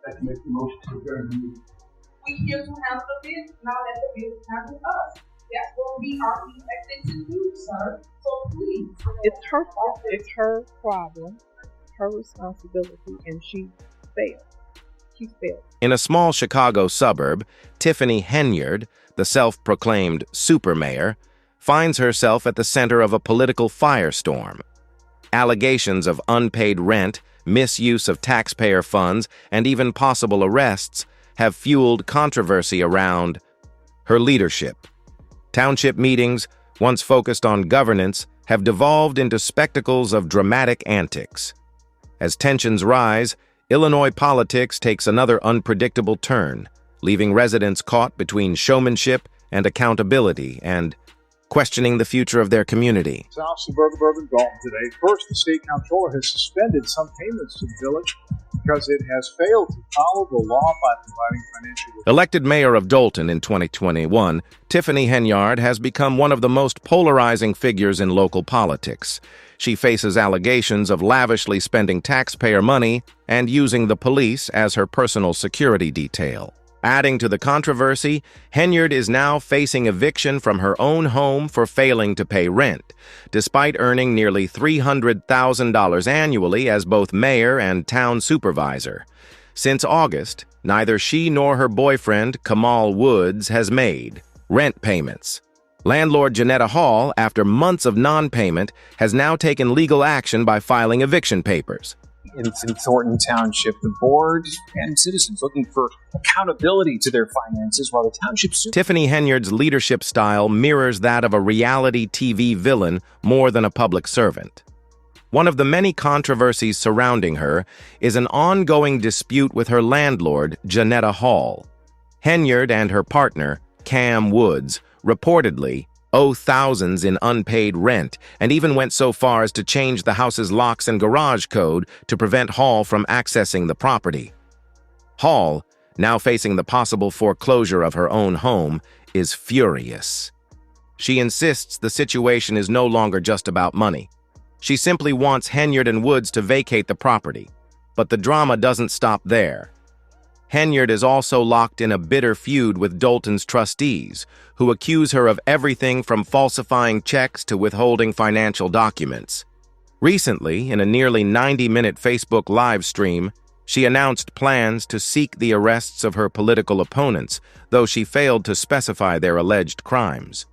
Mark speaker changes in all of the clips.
Speaker 1: I'd like to make the motion to adjourn the meeting.
Speaker 2: We here to handle the business, now let the business handle us. That's what we are expected to do, sir. So please.
Speaker 3: It's her problem, her responsibility, and she failed. She failed.
Speaker 4: In a small Chicago suburb, Tiffany Henyard, the self-proclaimed super mayor, finds herself at the center of a political firestorm. Allegations of unpaid rent, misuse of taxpayer funds, and even possible arrests have fueled controversy around her leadership. Township meetings, once focused on governance, have devolved into spectacles of dramatic antics. As tensions rise, Illinois politics takes another unpredictable turn, leaving residents caught between showmanship and accountability and questioning the future of their community.
Speaker 5: South suburban Dalton today. First, the state comptroller has suspended some payments to the village because it has failed to follow the law by providing financial relief.
Speaker 4: Elected mayor of Dalton in 2021, Tiffany Henyard has become one of the most polarizing figures in local politics. She faces allegations of lavishly spending taxpayer money and using the police as her personal security detail. Adding to the controversy, Henyard is now facing eviction from her own home for failing to pay rent, despite earning nearly $300,000 annually as both mayor and town supervisor. Since August, neither she nor her boyfriend, Kamal Woods, has made rent payments. Landlord Janetta Hall, after months of non-payment, has now taken legal action by filing eviction papers.
Speaker 6: In Thornton Township, the board and citizens looking for accountability to their finances, while the township...
Speaker 4: Tiffany Henyard's leadership style mirrors that of a reality TV villain more than a public servant. One of the many controversies surrounding her is an ongoing dispute with her landlord, Janetta Hall. Henyard and her partner, Cam Woods, reportedly owe thousands in unpaid rent, and even went so far as to change the house's locks and garage code to prevent Hall from accessing the property. Hall, now facing the possible foreclosure of her own home, is furious. She insists the situation is no longer just about money. She simply wants Henyard and Woods to vacate the property. But the drama doesn't stop there. Henyard is also locked in a bitter feud with Dalton's trustees, who accuse her of everything from falsifying checks to withholding financial documents. Recently, in a nearly 90-minute Facebook live stream, she announced plans to seek the arrests of her political opponents, though she failed to specify their alleged crimes.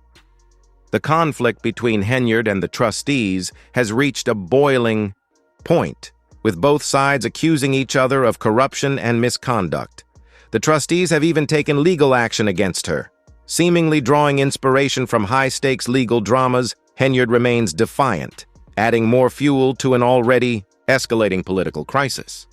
Speaker 4: The conflict between Henyard and the trustees has reached a boiling point, with both sides accusing each other of corruption and misconduct. The trustees have even taken legal action against her. Seemingly drawing inspiration from high-stakes legal dramas, Henyard remains defiant, adding more fuel to an already escalating political crisis.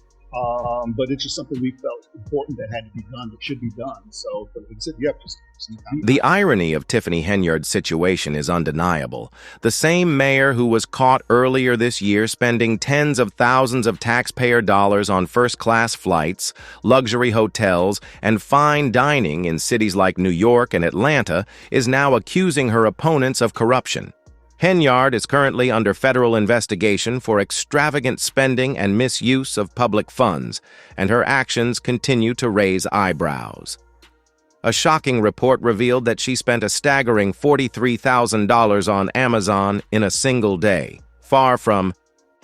Speaker 1: But it's just something we felt important that had to be done, that should be done. So, but it said, yep, just some time.
Speaker 4: The irony of Tiffany Henyard's situation is undeniable. The same mayor who was caught earlier this year spending tens of thousands of taxpayer dollars on first-class flights, luxury hotels, and fine dining in cities like New York and Atlanta is now accusing her opponents of corruption. Henyard is currently under federal investigation for extravagant spending and misuse of public funds, and her actions continue to raise eyebrows. A shocking report revealed that she spent a staggering $43,000 on Amazon in a single day, far from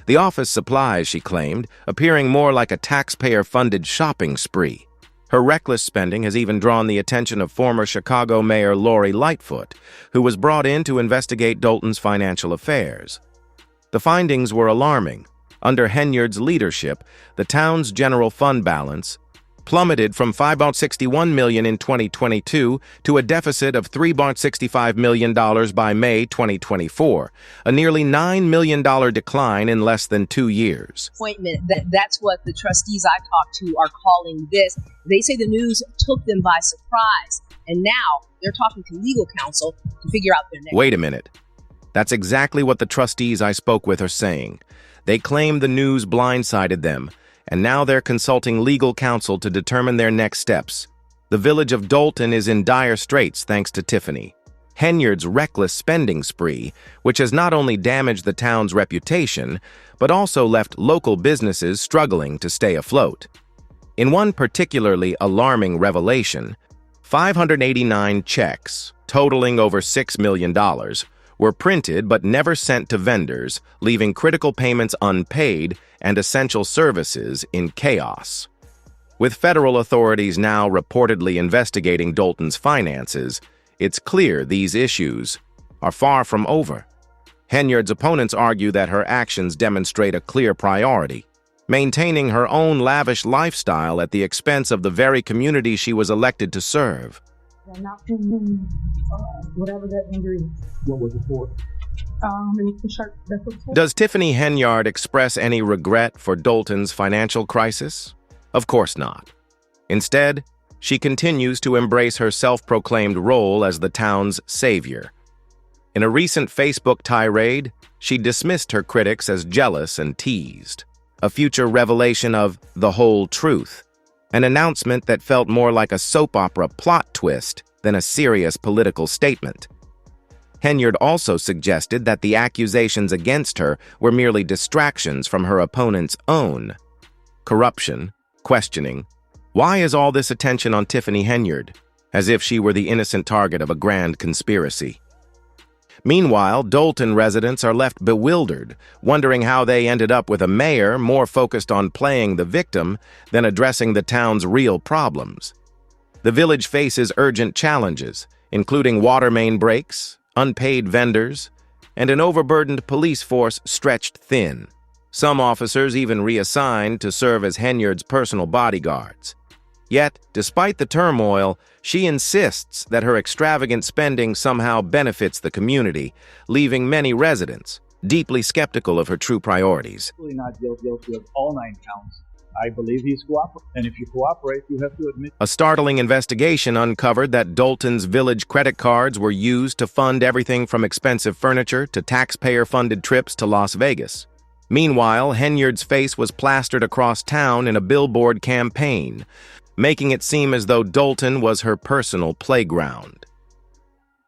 Speaker 4: the office supplies, she claimed, appearing more like a taxpayer-funded shopping spree. Her reckless spending has even drawn the attention of former Chicago Mayor Lori Lightfoot, who was brought in to investigate Dalton's financial affairs. The findings were alarming. Under Henyard's leadership, the town's general fund balance plummeted from $5.61 million in 2022 to a deficit of $3.65 million by May 2024, a nearly $9 million decline in less than 2 years.
Speaker 7: Appointment. That's what the trustees I talked to are calling this. They say the news took them by surprise, and now they're talking to legal counsel to figure out their next.
Speaker 4: Wait a minute. That's exactly what the trustees I spoke with are saying. They claim the news blindsided them, and now they're consulting legal counsel to determine their next steps. The village of Dalton is in dire straits thanks to Tiffany Henyard's reckless spending spree, which has not only damaged the town's reputation, but also left local businesses struggling to stay afloat. In one particularly alarming revelation, 589 checks, totaling over $6 million, were printed but never sent to vendors, leaving critical payments unpaid and essential services in chaos. With federal authorities now reportedly investigating Dolton's finances, it's clear these issues are far from over. Henyard's opponents argue that her actions demonstrate a clear priority, maintaining her own lavish lifestyle at the expense of the very community she was elected to serve.
Speaker 2: They're not paying whatever that number is.
Speaker 1: What was it for?
Speaker 2: It's the shirt. That's what's for.
Speaker 4: Does Tiffany Henyard express any regret for Dolton's financial crisis? Of course not. Instead, she continues to embrace her self-proclaimed role as the town's savior. In a recent Facebook tirade, she dismissed her critics as jealous and teased, a future revelation of the whole truth, an announcement that felt more like a soap opera plot twist than a serious political statement. Henyard also suggested that the accusations against her were merely distractions from her opponent's own corruption, questioning, why is all this attention on Tiffany Henyard, as if she were the innocent target of a grand conspiracy? Meanwhile, Dolton residents are left bewildered, wondering how they ended up with a mayor more focused on playing the victim than addressing the town's real problems. The village faces urgent challenges, including water main breaks, unpaid vendors, and an overburdened police force stretched thin. Some officers even reassigned to serve as Henyard's personal bodyguards. Yet, despite the turmoil, she insists that her extravagant spending somehow benefits the community, leaving many residents deeply skeptical of her true priorities.
Speaker 1: Really not guilty of all 9 counts. I believe he's cooperating. And if you cooperate, you have to admit.
Speaker 4: A startling investigation uncovered that Dolton's village credit cards were used to fund everything from expensive furniture to taxpayer-funded trips to Las Vegas. Meanwhile, Henyard's face was plastered across town in a billboard campaign, making it seem as though Dolton was her personal playground.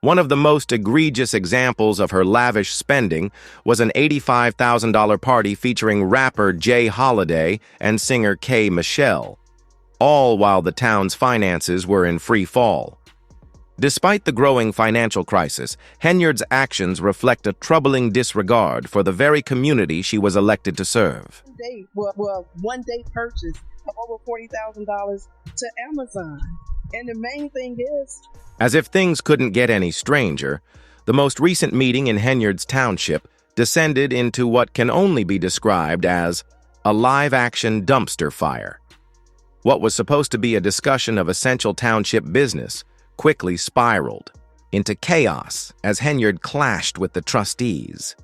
Speaker 4: One of the most egregious examples of her lavish spending was an $85,000 party featuring rapper Jay Holiday and singer K. Michelle, all while the town's finances were in free fall. Despite the growing financial crisis, Henyard's actions reflect a troubling disregard for the very community she was elected to serve.
Speaker 8: One-day purchase of over $40,000 to Amazon. And the main thing is,
Speaker 4: as if things couldn't get any stranger, the most recent meeting in Henyard's township descended into what can only be described as a live-action dumpster fire. What was supposed to be a discussion of essential township business quickly spiraled into chaos as Henyard clashed with the trustees.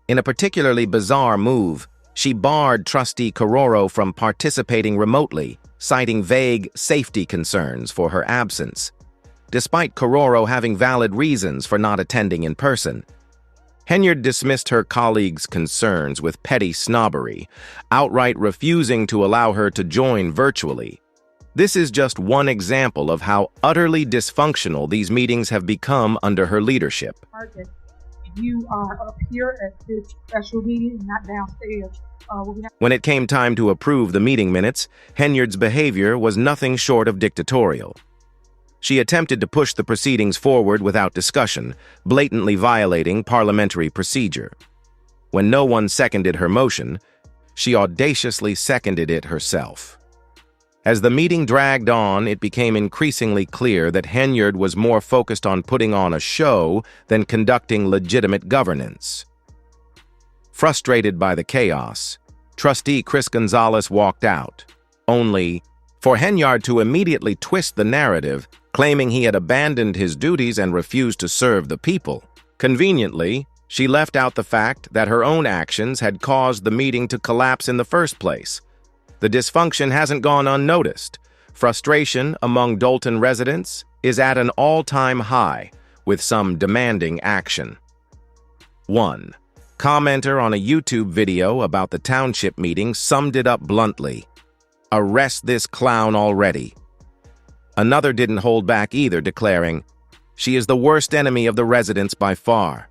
Speaker 4: In a particularly bizarre move, she barred Trustee Carroro from participating remotely, citing vague safety concerns for her absence, despite Carroro having valid reasons for not attending in person. Henyard dismissed her colleagues' concerns with petty snobbery, outright refusing to allow her to join virtually. This is just one example of how utterly dysfunctional these meetings have become under her leadership.
Speaker 2: You are up here at this special meeting, not downstairs.
Speaker 4: When it came time to approve the meeting minutes, Henyard's behavior was nothing short of dictatorial. She attempted to push the proceedings forward without discussion, blatantly violating parliamentary procedure. When no one seconded her motion, she audaciously seconded it herself. As the meeting dragged on, it became increasingly clear that Henyard was more focused on putting on a show than conducting legitimate governance. Frustrated by the chaos, Trustee Chris Gonzalez walked out, only for Henyard to immediately twist the narrative, claiming he had abandoned his duties and refused to serve the people. Conveniently, she left out the fact that her own actions had caused the meeting to collapse in the first place. The dysfunction hasn't gone unnoticed. Frustration among Dolton residents is at an all-time high, with some demanding action. 1. Commenter on a YouTube video about the township meeting summed it up bluntly. "Arrest this clown already." Another didn't hold back either, declaring, "She is the worst enemy of the residents by far."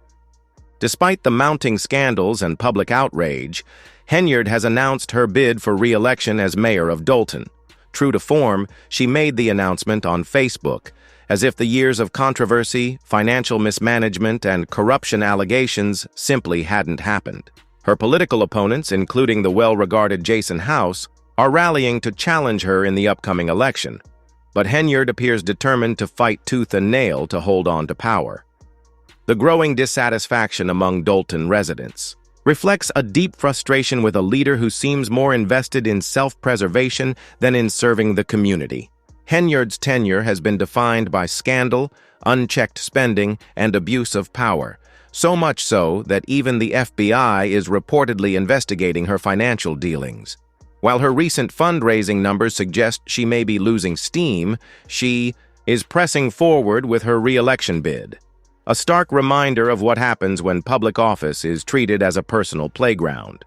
Speaker 4: Despite the mounting scandals and public outrage, Henyard has announced her bid for re-election as mayor of Dolton, True to form, she made the announcement on Facebook, as if the years of controversy, financial mismanagement, and corruption allegations simply hadn't happened. Her political opponents, including the well-regarded Jason House, are rallying to challenge her in the upcoming election, but Henyard appears determined to fight tooth and nail to hold on to power. The growing dissatisfaction among Dolton residents reflects a deep frustration with a leader who seems more invested in self-preservation than in serving the community. Henyard's tenure has been defined by scandal, unchecked spending, and abuse of power, so much so that even the FBI is reportedly investigating her financial dealings. While her recent fundraising numbers suggest she may be losing steam, she is pressing forward with her re-election bid. A stark reminder of what happens when public office is treated as a personal playground.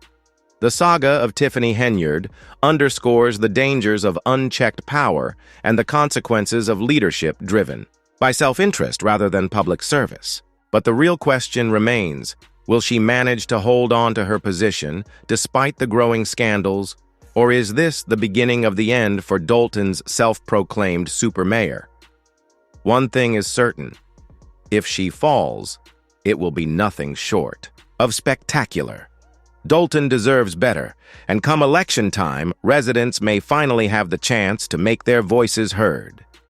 Speaker 4: The saga of Tiffany Henyard underscores the dangers of unchecked power and the consequences of leadership driven by self-interest rather than public service. But the real question remains, will she manage to hold on to her position despite the growing scandals, or is this the beginning of the end for Dolton's self-proclaimed supermayor? One thing is certain. If she falls, it will be nothing short of spectacular. Dolton deserves better, and come election time, residents may finally have the chance to make their voices heard.